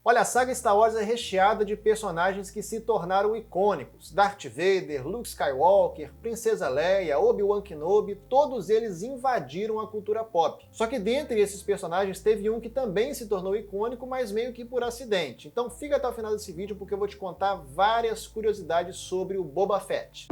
Olha, a saga Star Wars é recheada de personagens que se tornaram icônicos. Darth Vader, Luke Skywalker, Princesa Leia, Obi-Wan Kenobi, todos eles invadiram a cultura pop. Só que dentre esses personagens teve um que também se tornou icônico, mas meio que por acidente. Então fica até o final desse vídeo porque eu vou te contar várias curiosidades sobre o Boba Fett.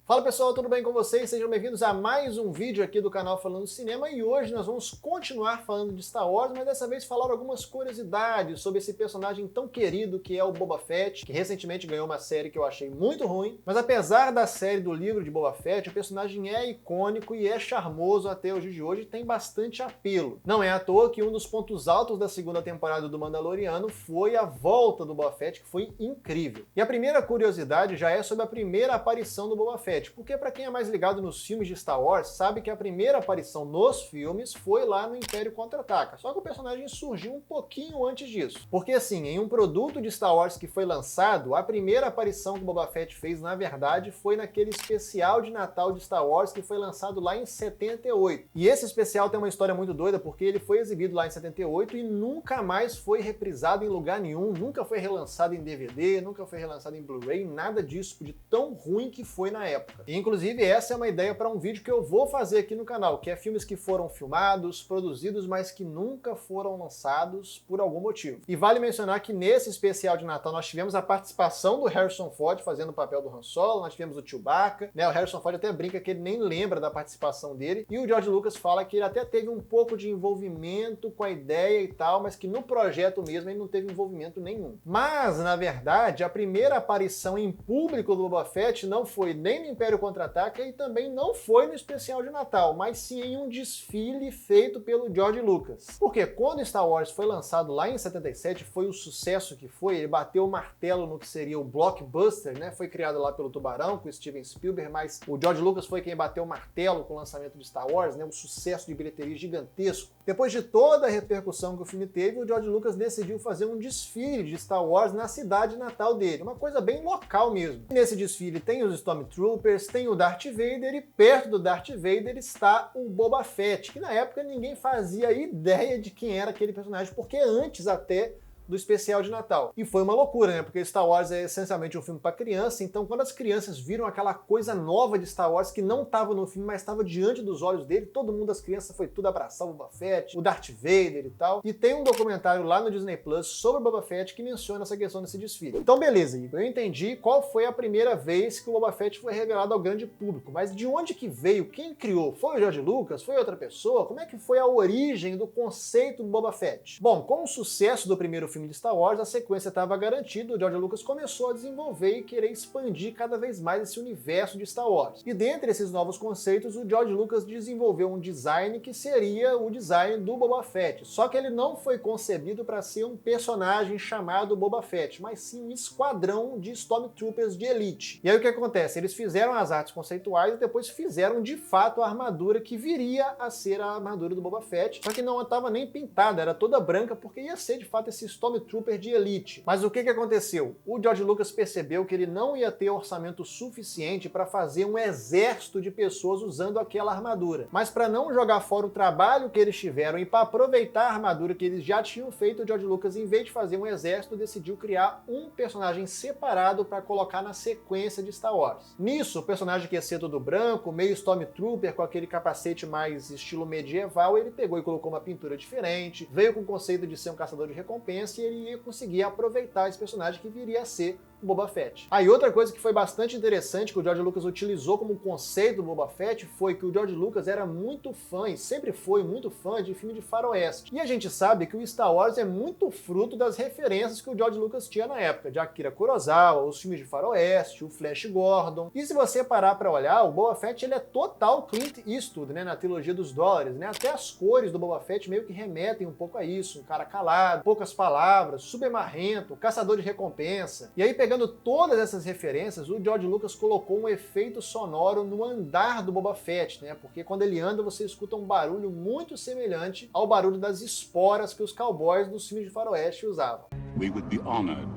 Fala pessoal, tudo bem com vocês? Sejam bem-vindos a mais um vídeo aqui do canal Falando Cinema e hoje nós vamos continuar falando de Star Wars, mas dessa vez falar algumas curiosidades sobre esse personagem tão querido que é o Boba Fett, que recentemente ganhou uma série que eu achei muito ruim, mas apesar da série do livro de Boba Fett, o personagem é icônico e é charmoso até os dias de hoje e tem bastante apelo. Não é à toa que um dos pontos altos da segunda temporada do Mandaloriano foi a volta do Boba Fett, que foi incrível. E a primeira curiosidade já é sobre a primeira aparição do Boba Fett, porque para quem é mais ligado nos filmes de Star Wars, sabe que a primeira aparição nos filmes foi lá no Império Contra-Ataca, só que o personagem surgiu um pouquinho antes disso. Porque assim, em um produto de Star Wars que foi lançado, a primeira aparição que o Boba Fett fez, na verdade, foi naquele especial de Natal de Star Wars que foi lançado lá em 78. E esse especial tem uma história muito doida, porque ele foi exibido lá em 78 e nunca mais foi reprisado em lugar nenhum, nunca foi relançado em DVD, nunca foi relançado em Blu-ray, nada disso, de tão ruim que foi na época. E, inclusive, essa é uma ideia para um vídeo que eu vou fazer aqui no canal, que é filmes que foram filmados, produzidos, mas que nunca foram lançados por algum motivo. E vale mencionar que nesse especial de Natal nós tivemos a participação do Harrison Ford fazendo o papel do Han Solo, nós tivemos o Chewbacca, né? O Harrison Ford até brinca que ele nem lembra da participação dele, e o George Lucas fala que ele até teve um pouco de envolvimento com a ideia e tal, mas que no projeto mesmo ele não teve envolvimento nenhum. Mas, na verdade, a primeira aparição em público do Boba Fett não foi nem no Império Contra-Ataca e também não foi no especial de Natal, mas sim em um desfile feito pelo George Lucas. Porque quando Star Wars foi lançado lá em 77, foi o sucesso que foi, ele bateu o martelo no que seria o blockbuster, né? Foi criado lá pelo Tubarão, com Steven Spielberg, mas o George Lucas foi quem bateu o martelo com o lançamento de Star Wars, né? Um sucesso de bilheteria gigantesco. Depois de toda a repercussão que o filme teve, o George Lucas decidiu fazer um desfile de Star Wars na cidade natal dele, uma coisa bem local mesmo. E nesse desfile tem os Stormtroopers, tem o Darth Vader e perto do Darth Vader está o Boba Fett, que na época ninguém fazia ideia de quem era aquele personagem, porque antes até do especial de Natal. E foi uma loucura, né? Porque Star Wars é essencialmente um filme para criança, então quando as crianças viram aquela coisa nova de Star Wars que não estava no filme, mas estava diante dos olhos dele, todo mundo, as crianças, foi tudo abraçar o Boba Fett, o Darth Vader e tal. E tem um documentário lá no Disney Plus sobre o Boba Fett que menciona essa questão desse desfile. Então beleza, Igor, eu entendi qual foi a primeira vez que o Boba Fett foi revelado ao grande público, mas de onde que veio? Quem criou? Foi o George Lucas? Foi outra pessoa? Como é que foi a origem do conceito do Boba Fett? Bom, com o sucesso do primeiro filme de Star Wars, a sequência estava garantida, o George Lucas começou a desenvolver e querer expandir cada vez mais esse universo de Star Wars. E dentre esses novos conceitos, o George Lucas desenvolveu um design que seria o design do Boba Fett, só que ele não foi concebido para ser um personagem chamado Boba Fett, mas sim um esquadrão de Stormtroopers de elite. E aí o que acontece? Eles fizeram as artes conceituais e depois fizeram de fato a armadura que viria a ser a armadura do Boba Fett, só que não estava nem pintada, era toda branca porque ia ser de fato esse Stormtrooper de elite. Mas o que aconteceu? O George Lucas percebeu que ele não ia ter orçamento suficiente para fazer um exército de pessoas usando aquela armadura. Mas para não jogar fora o trabalho que eles tiveram e para aproveitar a armadura que eles já tinham feito, o George Lucas, em vez de fazer um exército, decidiu criar um personagem separado para colocar na sequência de Star Wars. Nisso, o personagem que ia ser todo branco, meio Stormtrooper, com aquele capacete mais estilo medieval, ele pegou e colocou uma pintura diferente, veio com o conceito de ser um caçador de recompensa e ele ia conseguir aproveitar esse personagem que viria a ser o Boba Fett. Aí outra coisa que foi bastante interessante que o George Lucas utilizou como conceito do Boba Fett foi que o George Lucas era muito fã e sempre foi muito fã de filme de faroeste. E a gente sabe que o Star Wars é muito fruto das referências que o George Lucas tinha na época, de Akira Kurosawa, os filmes de faroeste, o Flash Gordon. E se você parar para olhar, o Boba Fett ele é total Clint Eastwood, né, na trilogia dos dólares, né? Até as cores do Boba Fett meio que remetem um pouco a isso, um cara calado, poucas palavras, super marrento, caçador de recompensa. E aí pegando todas essas referências, o George Lucas colocou um efeito sonoro no andar do Boba Fett, né? Porque quando ele anda, você escuta um barulho muito semelhante ao barulho das esporas que os cowboys dos filmes de faroeste usavam. We would be honored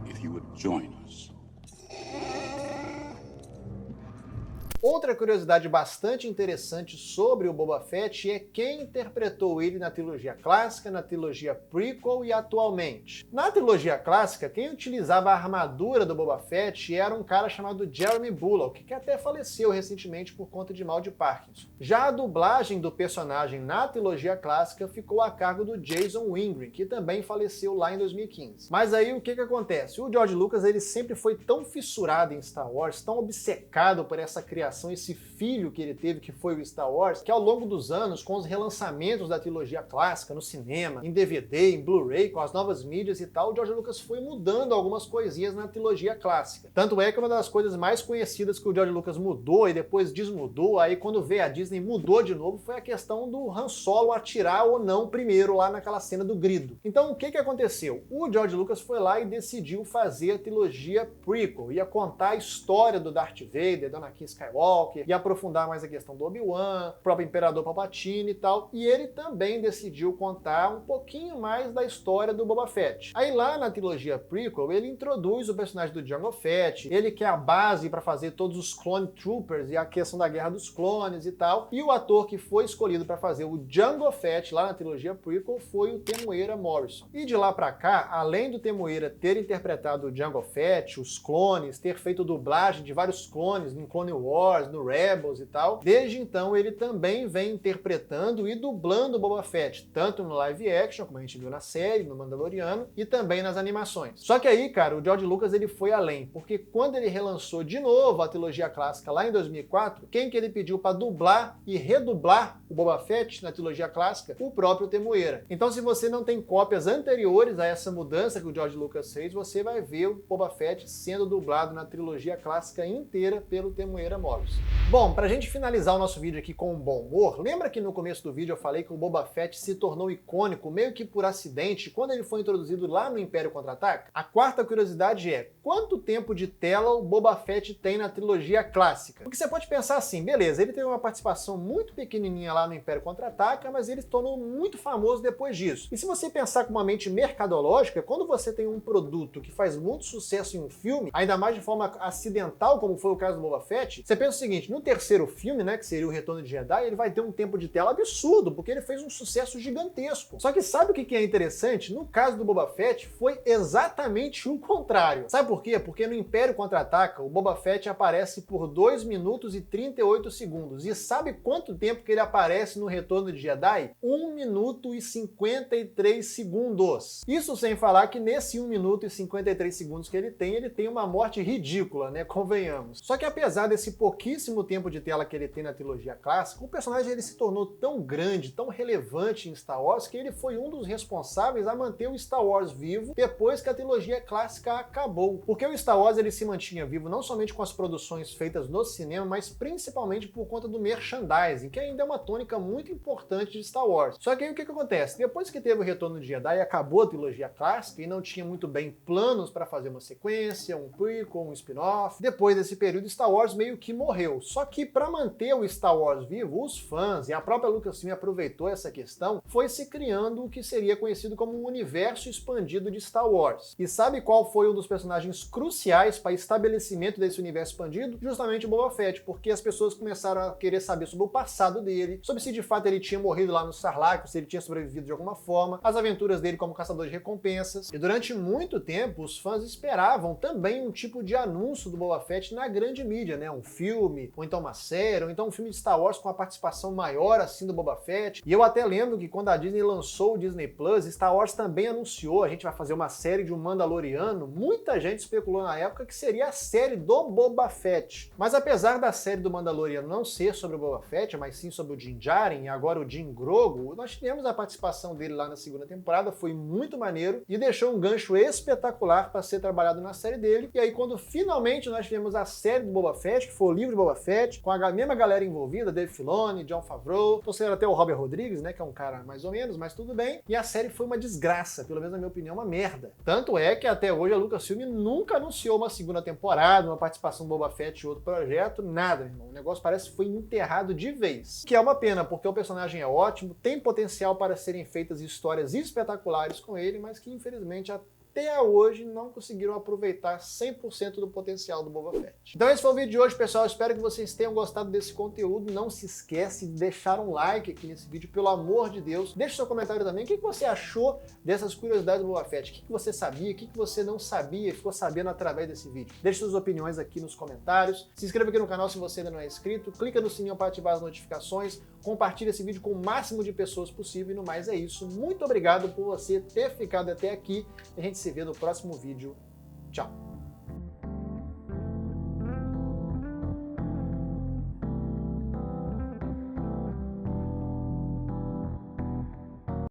if you would join us. Outra curiosidade bastante interessante sobre o Boba Fett é quem interpretou ele na trilogia clássica, na trilogia prequel e atualmente. Na trilogia clássica, quem utilizava a armadura do Boba Fett era um cara chamado Jeremy Bulloch, que até faleceu recentemente por conta de mal de Parkinson. Já a dublagem do personagem na trilogia clássica ficou a cargo do Jason Wingren, que também faleceu lá em 2015. Mas aí o que acontece? O George Lucas ele sempre foi tão fissurado em Star Wars, tão obcecado por essa criação, esse filho que ele teve, que foi o Star Wars, que ao longo dos anos, com os relançamentos da trilogia clássica no cinema, em DVD, em Blu-ray, com as novas mídias e tal, o George Lucas foi mudando algumas coisinhas na trilogia clássica. Tanto é que uma das coisas mais conhecidas que o George Lucas mudou e depois desmudou, aí quando veio a Disney mudou de novo, foi a questão do Han Solo atirar ou não primeiro lá naquela cena do grido. Então o que aconteceu? O George Lucas foi lá e decidiu fazer a trilogia prequel, ia contar a história do Darth Vader, do Anakin Skywalker, ia aprofundar mais a questão do Obi-Wan, o próprio Imperador Palpatine e tal, e ele também decidiu contar um pouquinho mais da história do Boba Fett. Aí lá na trilogia prequel, ele introduz o personagem do Jango Fett, ele que é a base para fazer todos os Clone Troopers e a questão da Guerra dos Clones e tal, e o ator que foi escolhido para fazer o Jango Fett lá na trilogia prequel foi o Temuera Morrison. E de lá para cá, além do Temuera ter interpretado o Jango Fett, os clones, ter feito dublagem de vários clones no Clone Wars, no Rebels e tal, desde então ele também vem interpretando e dublando o Boba Fett, tanto no live action, como a gente viu na série, no Mandaloriano, e também nas animações. Só que aí, cara, o George Lucas ele foi além, porque quando ele relançou de novo a trilogia clássica lá em 2004, quem que ele pediu para dublar e redublar o Boba Fett na trilogia clássica? O próprio Temuera. Então, se você não tem cópias anteriores a essa mudança que o George Lucas fez, você vai ver o Boba Fett sendo dublado na trilogia clássica inteira pelo Temuera Morrison. Bom, pra gente finalizar o nosso vídeo aqui com um bom humor, lembra que no começo do vídeo eu falei que o Boba Fett se tornou icônico meio que por acidente quando ele foi introduzido lá no Império Contra-Ataca? A quarta curiosidade é, quanto tempo de tela o Boba Fett tem na trilogia clássica? Porque você pode pensar assim, beleza, ele teve uma participação muito pequenininha lá no Império Contra-Ataca, mas ele se tornou muito famoso depois disso. E se você pensar com uma mente mercadológica, quando você tem um produto que faz muito sucesso em um filme, ainda mais de forma acidental, como foi o caso do Boba Fett, você pensa o seguinte, no terceiro filme, né, que seria o Retorno de Jedi, ele vai ter um tempo de tela absurdo, porque ele fez um sucesso gigantesco. Só que sabe o que é interessante? No caso do Boba Fett, foi exatamente o contrário. Sabe por quê? Porque no Império Contra-Ataca, o Boba Fett aparece por 2 minutos e 38 segundos. E sabe quanto tempo que ele aparece no Retorno de Jedi? 1 minuto e 53 segundos. Isso sem falar que nesse 1 minuto e 53 segundos que ele tem uma morte ridícula, né? Convenhamos. Só que apesar desse pouquíssimo tempo de tela que ele tem na trilogia clássica, o personagem ele se tornou tão grande, tão relevante em Star Wars, que ele foi um dos responsáveis a manter o Star Wars vivo depois que a trilogia clássica acabou. Porque o Star Wars ele se mantinha vivo não somente com as produções feitas no cinema, mas principalmente por conta do merchandising, que ainda é uma tônica muito importante de Star Wars. Só que aí o que acontece? Depois que teve o Retorno de Jedi e acabou a trilogia clássica e não tinha muito bem planos para fazer uma sequência, um prequel, um spin-off, depois desse período Star Wars meio que morreu. Só que para manter o Star Wars vivo, os fãs e a própria Lucasfilm aproveitou essa questão, foi se criando o que seria conhecido como um universo expandido de Star Wars. E sabe qual foi um dos personagens cruciais para o estabelecimento desse universo expandido? Justamente o Boba Fett, porque as pessoas começaram a querer saber sobre o passado dele, sobre se de fato ele tinha morrido lá no Sarlacc, se ele tinha sobrevivido de alguma forma, as aventuras dele como caçador de recompensas. E durante muito tempo, os fãs esperavam também um tipo de anúncio do Boba Fett na grande mídia, né? Um filme, ou então uma série, ou então um filme de Star Wars com uma participação maior assim do Boba Fett. E eu até lembro que quando a Disney lançou o Disney Plus, Star Wars também anunciou, a gente vai fazer uma série de um Mandaloriano. Muita gente especulou na época que seria a série do Boba Fett. Mas apesar da série do Mandaloriano não ser sobre o Boba Fett, mas sim sobre o Din Djarin e agora o Din Grogu, nós tivemos a participação dele lá na segunda temporada, foi muito maneiro e deixou um gancho espetacular para ser trabalhado na série dele. E aí quando finalmente nós tivemos a série do Boba Fett, que foi o livro do Boba Fett, com a mesma galera envolvida, Dave Filoni, Jon Favreau, trouxeram até o Robert Rodrigues, né, que é um cara mais ou menos, mas tudo bem. E a série foi uma desgraça, pelo menos na minha opinião, uma merda. Tanto é que até hoje a Lucasfilm nunca anunciou uma segunda temporada, uma participação do Boba Fett em outro projeto, nada, meu irmão. O negócio parece que foi enterrado de vez. Que é uma pena, porque o personagem é ótimo, tem potencial para serem feitas histórias espetaculares com ele, mas que infelizmente até hoje não conseguiram aproveitar 100% do potencial do Boba Fett. Então esse foi o vídeo de hoje, pessoal. Espero que vocês tenham gostado desse conteúdo. Não se esquece de deixar um like aqui nesse vídeo, pelo amor de Deus. Deixe seu comentário também. O que você achou dessas curiosidades do Boba Fett? O que você sabia? O que você não sabia e ficou sabendo através desse vídeo? Deixe suas opiniões aqui nos comentários. Se inscreva aqui no canal se você ainda não é inscrito. Clica no sininho para ativar as notificações. Compartilhe esse vídeo com o máximo de pessoas possível. E no mais é isso. Muito obrigado por você ter ficado até aqui. A gente se vê no próximo vídeo. Tchau!